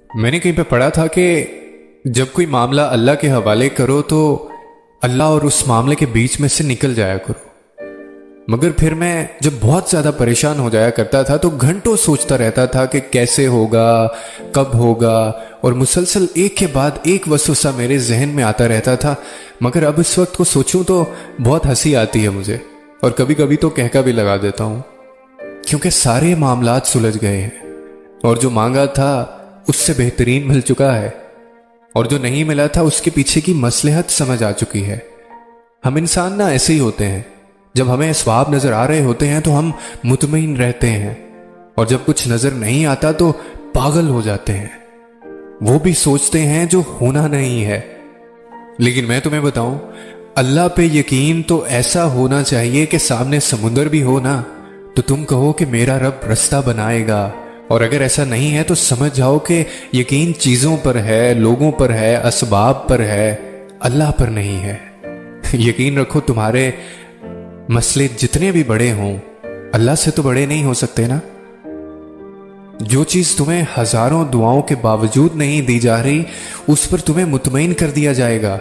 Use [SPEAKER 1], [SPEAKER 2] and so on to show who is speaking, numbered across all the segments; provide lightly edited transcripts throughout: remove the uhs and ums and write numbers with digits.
[SPEAKER 1] میں نے کہیں پہ پڑھا تھا کہ جب کوئی معاملہ اللہ کے حوالے کرو تو اللہ اور اس معاملے کے بیچ میں سے نکل جایا کرو۔ مگر پھر میں جب بہت زیادہ پریشان ہو جایا کرتا تھا تو گھنٹوں سوچتا رہتا تھا کہ کیسے ہوگا، کب ہوگا، اور مسلسل ایک کے بعد ایک وسوسہ میرے ذہن میں آتا رہتا تھا۔ مگر اب اس وقت کو سوچوں تو بہت ہنسی آتی ہے مجھے، اور کبھی کبھی تو کہکا بھی لگا دیتا ہوں، کیونکہ سارے معاملات سلجھ گئے ہیں، اور جو مانگا تھا اس سے بہترین مل چکا ہے، اور جو نہیں ملا تھا اس کے پیچھے کی مصلحت سمجھ آ چکی ہے۔ ہم انسان نہ ایسے ہی ہوتے ہیں، جب ہمیں اسباب نظر آ رہے ہوتے ہیں تو ہم مطمئن رہتے ہیں، اور جب کچھ نظر نہیں آتا تو پاگل ہو جاتے ہیں، وہ بھی سوچتے ہیں جو ہونا نہیں ہے۔ لیکن میں تمہیں بتاؤں، اللہ پہ یقین تو ایسا ہونا چاہیے کہ سامنے سمندر بھی ہو نا تو تم کہو کہ میرا رب رستہ بنائے گا، اور اگر ایسا نہیں ہے تو سمجھ جاؤ کہ یقین چیزوں پر ہے، لوگوں پر ہے، اسباب پر ہے، اللہ پر نہیں ہے۔ یقین رکھو تمہارے مسئلے جتنے بھی بڑے ہوں اللہ سے تو بڑے نہیں ہو سکتے نا۔ جو چیز تمہیں ہزاروں دعاؤں کے باوجود نہیں دی جا رہی اس پر تمہیں مطمئن کر دیا جائے گا۔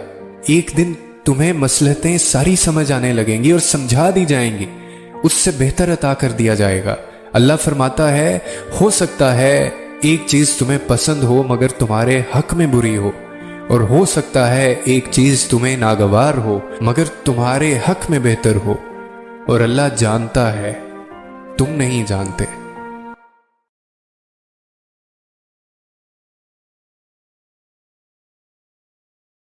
[SPEAKER 1] ایک دن تمہیں مصلحتیں ساری سمجھ آنے لگیں گی اور سمجھا دی جائیں گی، اس سے بہتر عطا کر دیا جائے گا۔ اللہ فرماتا ہے، ہو سکتا ہے ایک چیز تمہیں پسند ہو مگر تمہارے حق میں بری ہو، اور ہو سکتا ہے ایک چیز تمہیں ناگوار ہو مگر تمہارے حق میں بہتر ہو، اور اللہ جانتا ہے، تم نہیں جانتے۔